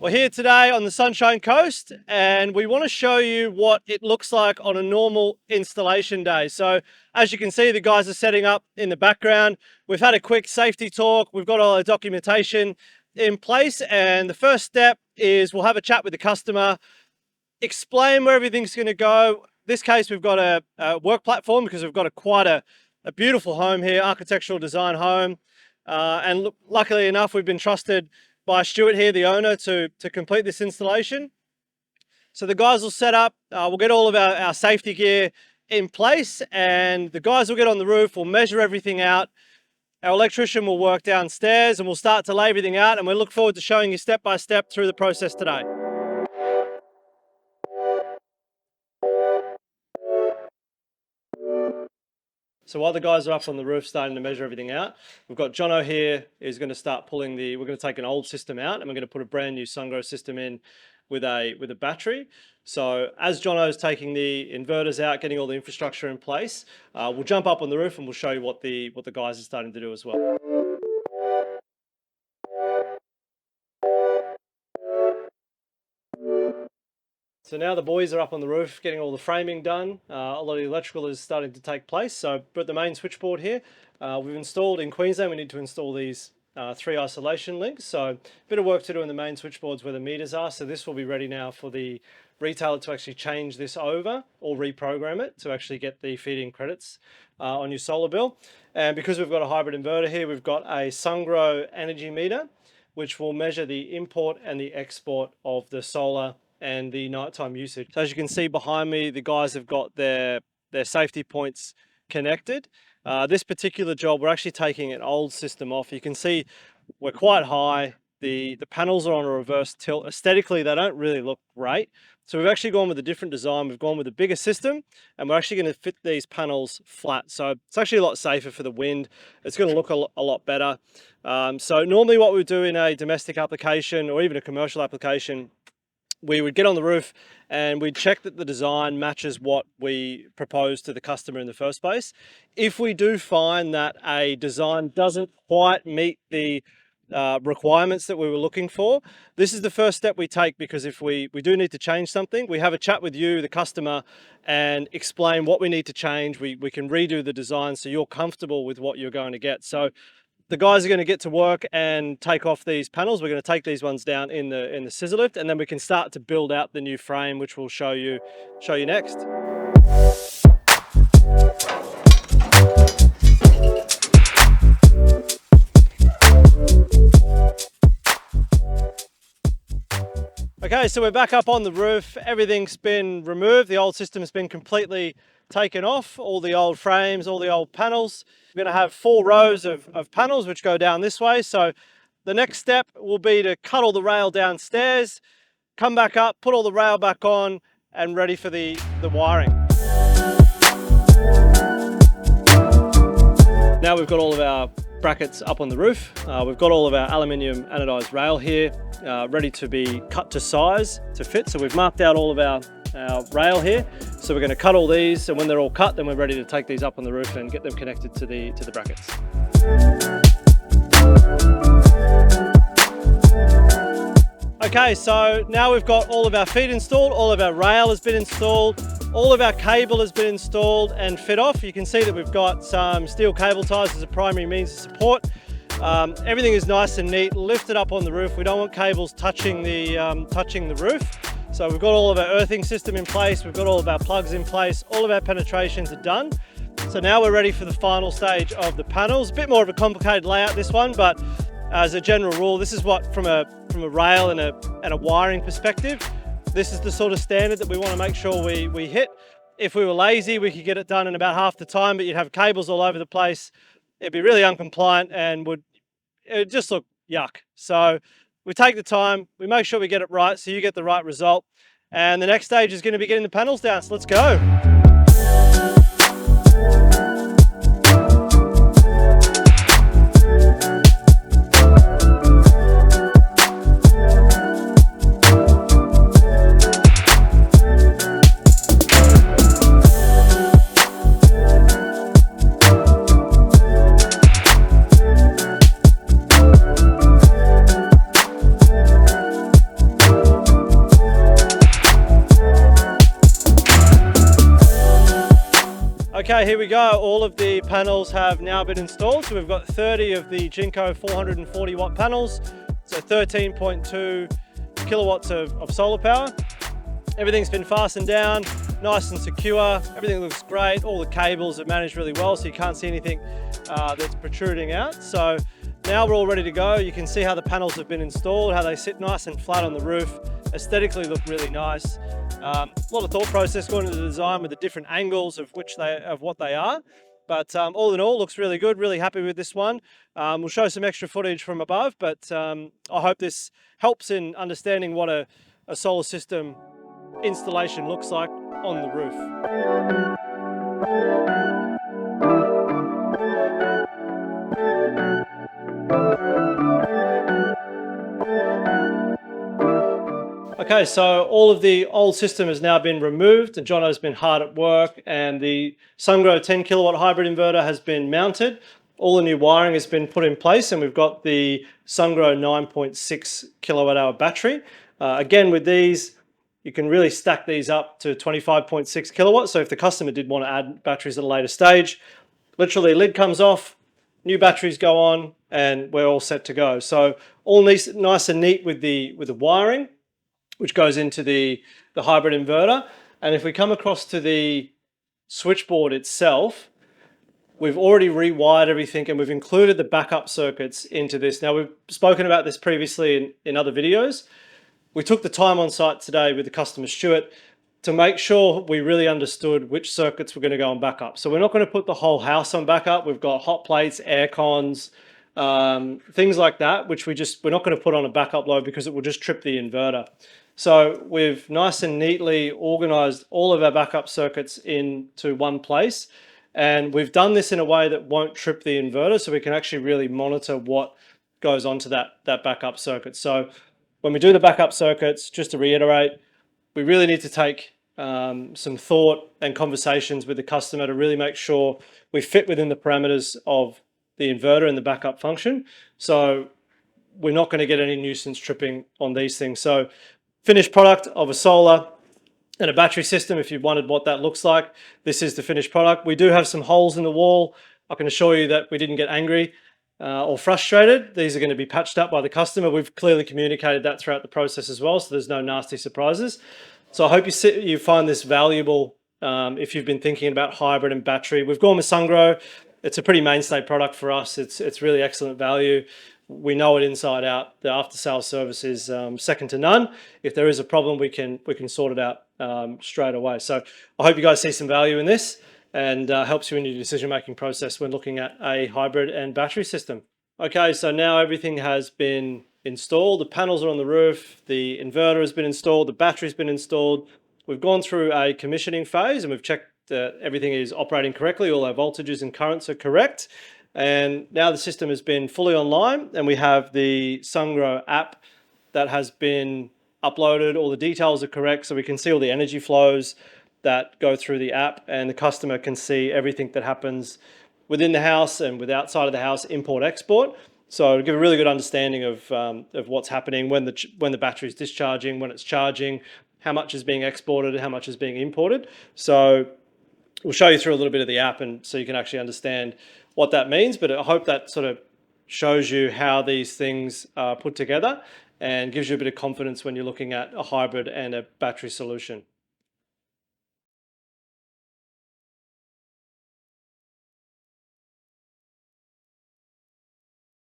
We're here today on the Sunshine Coast and we want to show you what it looks like on a normal installation day. So as you can see, the guys are setting up in the background. We've had a quick safety talk. We've got all our documentation in place, and the first step is we'll have a chat with the customer, explain where everything's going to go. In this case, we've got a work platform because we've got quite a beautiful home here, architectural design home. And luckily enough, we've been trusted by Stuart here, the owner, to complete this installation. So the guys will set up, we'll get all of our safety gear in place, and the guys will get on the roof, we'll measure everything out. Our electrician will work downstairs and we'll start to lay everything out, and we look forward to showing you step by step through the process today. So while the guys are up on the roof starting to measure everything out, we've got Jono here who's going to start pulling we're going to take an old system out and we're going to put a brand new Sungrow system in with a battery. So as Jono's taking the inverters out, getting all the infrastructure in place, we'll jump up on the roof and we'll show you what the guys are starting to do as well. So now the boys are up on the roof getting all the framing done. A lot of the electrical is starting to take place. So but the main switchboard here, we've installed in Queensland, we need to install these 3 isolation links. So a bit of work to do in the main switchboards where the meters are. So this will be ready now for the retailer to actually change this over or reprogram it to actually get the feed-in credits on your solar bill. And because we've got a hybrid inverter here, we've got a Sungrow energy meter, which will measure the import and the export of the solar and the nighttime usage. So as you can see behind me, the guys have got their safety points connected. This particular job, we're actually taking an old system off. You can see we're quite high. The panels are on a reverse tilt. Aesthetically, they don't really look great. So we've actually gone with a different design. We've gone with a bigger system, and we're actually going to fit these panels flat. So it's actually a lot safer for the wind. It's going to look a lot better. So normally what we do in a domestic application or even a commercial application, we would get on the roof and we'd check that the design matches what we proposed to the customer in the first place. If we do find that a design doesn't quite meet the requirements that we were looking for, this is the first step we take, because if we do need to change something, we have a chat with you, the customer, and explain what we need to change. We can redo the design so you're comfortable with what you're going to get. So the guys are going to get to work and take off these panels. We're going to take these ones down in the scissor lift, and then we can start to build out the new frame, which we'll show you next. Okay, so we're back up on the roof. Everything's been removed. The old system has been completely taken off. All the old frames, all the old panels. We're going to have 4 rows of panels which go down this way. So the next step will be to cut all the rail downstairs, come back up, put all the rail back on, and ready for the wiring. Now we've got all of our brackets up on the roof. We've got all of our aluminium anodized rail here, ready to be cut to size to fit. So we've marked out all of our rail here. So we're going to cut all these, and when they're all cut, then we're ready to take these up on the roof and get them connected to the brackets. Okay, so now we've got all of our feet installed, all of our rail has been installed, all of our cable has been installed and fit off. You can see that we've got some steel cable ties as a primary means of support. Everything is nice and neat, lifted up on the roof. We don't want cables touching the roof. So we've got all of our earthing system in place, we've got all of our plugs in place, all of our penetrations are done. So now we're ready for the final stage of the panels. A bit more of a complicated layout, this one, but as a general rule, this is what from a rail and a wiring perspective, this is the sort of standard that we want to make sure we hit. If we were lazy, we could get it done in about half the time, but you'd have cables all over the place. It'd be really uncompliant and it'd just look yuck. So we take the time, we make sure we get it right so you get the right result. And the next stage is going to be getting the panels down, so let's go. Okay, here we go. All of the panels have now been installed. So we've got 30 of the Jinko 440 watt panels. So 13.2 kilowatts of solar power. Everything's been fastened down, nice and secure. Everything looks great. All the cables are managed really well, so you can't see anything that's protruding out. So now we're all ready to go. You can see how the panels have been installed, how they sit nice and flat on the roof. Aesthetically look really nice. A lot of thought process going into the design with the different angles of what they are. But all in all, looks really good. Really happy with this one. We'll show some extra footage from above, but I hope this helps in understanding what a solar system installation looks like on the roof. Okay, so all of the old system has now been removed, and Jono's been hard at work, and the SunGrow 10 kilowatt hybrid inverter has been mounted. All the new wiring has been put in place, and we've got the SunGrow 9.6 kilowatt hour battery. Again, with these, you can really stack these up to 25.6 kilowatts. So if the customer did want to add batteries at a later stage, literally lid comes off, new batteries go on, and we're all set to go. So all nice and neat with the wiring, which goes into the hybrid inverter. And if we come across to the switchboard itself, we've already rewired everything, and we've included the backup circuits into this. Now, we've spoken about this previously in other videos. We took the time on site today with the customer Stuart to make sure we really understood which circuits were going to go on backup. So we're not going to put the whole house on backup. We've got hot plates, air cons, things like that, which we're not going to put on a backup load because it will just trip the inverter. So we've nice and neatly organized all of our backup circuits into one place. And we've done this in a way that won't trip the inverter, so we can actually really monitor what goes onto that backup circuit. So when we do the backup circuits, just to reiterate, we really need to take some thought and conversations with the customer to really make sure we fit within the parameters of the inverter and the backup function. So we're not going to get any nuisance tripping on these things. So finished product of a solar and a battery system, if you wondered what that looks like, this is the finished product. We do have some holes in the wall. I can assure you that we didn't get angry or frustrated. These are going to be patched up by the customer. We've clearly communicated that throughout the process as well, so there's no nasty surprises. So I hope you find this valuable if you've been thinking about hybrid and battery. We've gone with SunGrow. It's a pretty mainstay product for us. It's really excellent value. We know it inside out. The after-sales service is second to none. If there is a problem, we can sort it out straight away. So I hope you guys see some value in this, and helps you in your decision-making process when looking at a hybrid and battery system. Okay, so now everything has been installed. The panels are on the roof, the inverter has been installed, the battery's been installed. We've gone through a commissioning phase, and we've checked that everything is operating correctly, all our voltages and currents are correct. And now the system has been fully online, and we have the SunGrow app that has been uploaded. All the details are correct, so we can see all the energy flows that go through the app, and the customer can see everything that happens within the house and with outside of the house, import, export. So to give a really good understanding of what's happening when the battery is discharging, when it's charging, how much is being exported, how much is being imported. So we'll show you through a little bit of the app, and so you can actually understand what that means. But I hope that sort of shows you how these things are put together and gives you a bit of confidence when you're looking at a hybrid and a battery solution.